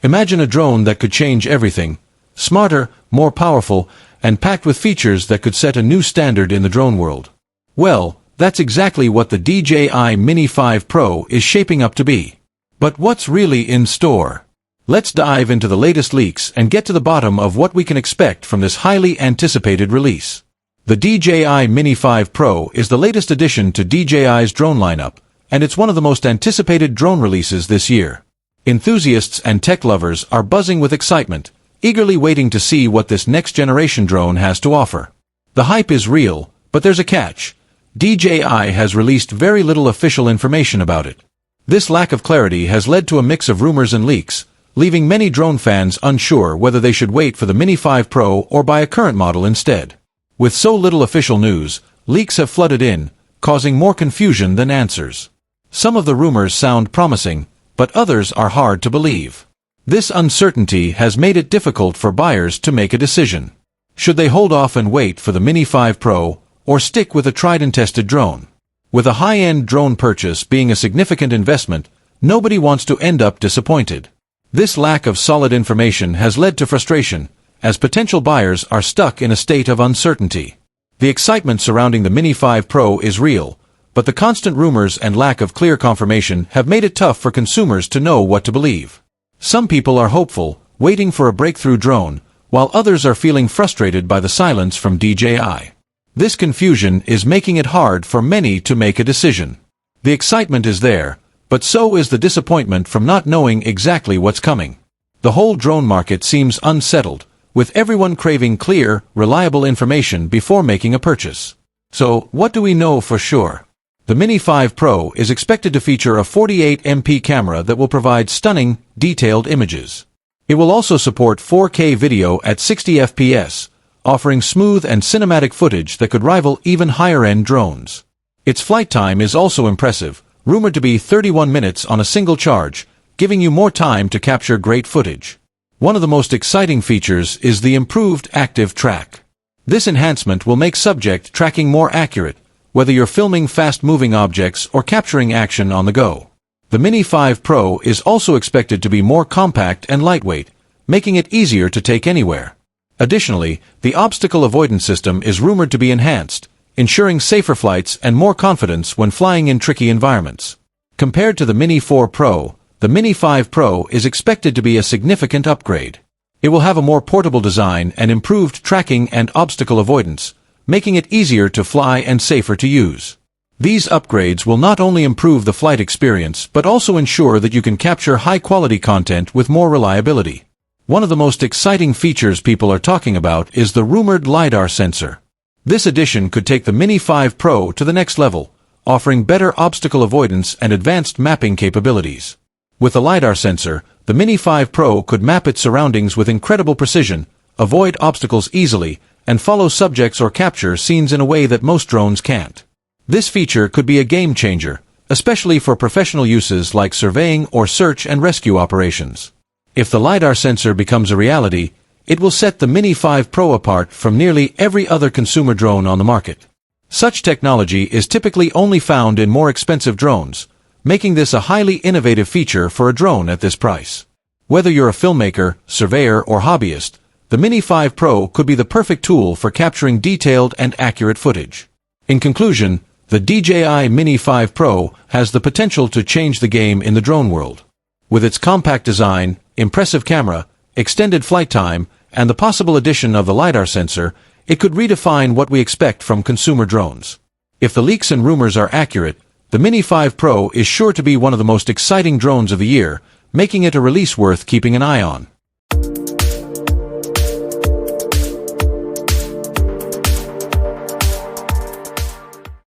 Imagine a drone that could change everything, smarter, more powerful, and packed with features that could set a new standard in the drone world. Well, that's exactly what the DJI Mini 5 Pro is shaping up to be. But what's really in store? Let's dive into the latest leaks and get to the bottom of what we can expect from this highly anticipated release. The DJI Mini 5 Pro is the latest addition to DJI's drone lineup, and it's one of the most anticipated drone releases this year. Enthusiasts and tech lovers are buzzing with excitement, eagerly waiting to see what this next-generation drone has to offer. The hype is real, but there's a catch. DJI has released very little official information about it. This lack of clarity has led to a mix of rumors and leaks, leaving many drone fans unsure whether they should wait for the Mini 5 Pro or buy a current model instead. With so little official news, leaks have flooded in, causing more confusion than answers. Some of the rumors sound promising, but others are hard to believe. This uncertainty has made it difficult for buyers to make a decision. Should they hold off and wait for the Mini 5 Pro, or stick with a tried-and-tested drone? With a high-end drone purchase being a significant investment, nobody wants to end up disappointed. This lack of solid information has led to frustration, as potential buyers are stuck in a state of uncertainty. The excitement surrounding the Mini 5 Pro is real, but the constant rumors and lack of clear confirmation have made it tough for consumers to know what to believe. Some people are hopeful, waiting for a breakthrough drone, while others are feeling frustrated by the silence from DJI. This confusion is making it hard for many to make a decision. The excitement is there, but so is the disappointment from not knowing exactly what's coming. The whole drone market seems unsettled, with everyone craving clear, reliable information before making a purchase. So, what do we know for sure? The Mini 5 Pro is expected to feature a 48MP camera that will provide stunning, detailed images. It will also support 4K video at 60 FPS, offering smooth and cinematic footage that could rival even higher-end drones. Its flight time is also impressive, rumored to be 31 minutes on a single charge, giving you more time to capture great footage. One of the most exciting features is the improved active track. This enhancement will make subject tracking more accurate, whether you're filming fast-moving objects or capturing action on the go. The Mini 5 Pro is also expected to be more compact and lightweight, making it easier to take anywhere. Additionally, the obstacle avoidance system is rumored to be enhanced, ensuring safer flights and more confidence when flying in tricky environments. Compared to the Mini 4 Pro, the Mini 5 Pro is expected to be a significant upgrade. It will have a more portable design and improved tracking and obstacle avoidance, making it easier to fly and safer to use. These upgrades will not only improve the flight experience but also ensure that you can capture high-quality content with more reliability. One of the most exciting features people are talking about is the rumored LiDAR sensor. This addition could take the Mini 5 Pro to the next level, offering better obstacle avoidance and advanced mapping capabilities. With a LiDAR sensor, the Mini 5 Pro could map its surroundings with incredible precision, avoid obstacles easily, and follow subjects or capture scenes in a way that most drones can't. This feature could be a game-changer, especially for professional uses like surveying or search and rescue operations. If the LiDAR sensor becomes a reality, it will set the Mini 5 Pro apart from nearly every other consumer drone on the market. Such technology is typically only found in more expensive drones, making this a highly innovative feature for a drone at this price. Whether you're a filmmaker, surveyor, or hobbyist, the Mini 5 Pro could be the perfect tool for capturing detailed and accurate footage. In conclusion, the DJI Mini 5 Pro has the potential to change the game in the drone world. With its compact design, impressive camera, extended flight time, and the possible addition of the LiDAR sensor, it could redefine what we expect from consumer drones. If the leaks and rumors are accurate, the Mini 5 Pro is sure to be one of the most exciting drones of the year, making it a release worth keeping an eye on.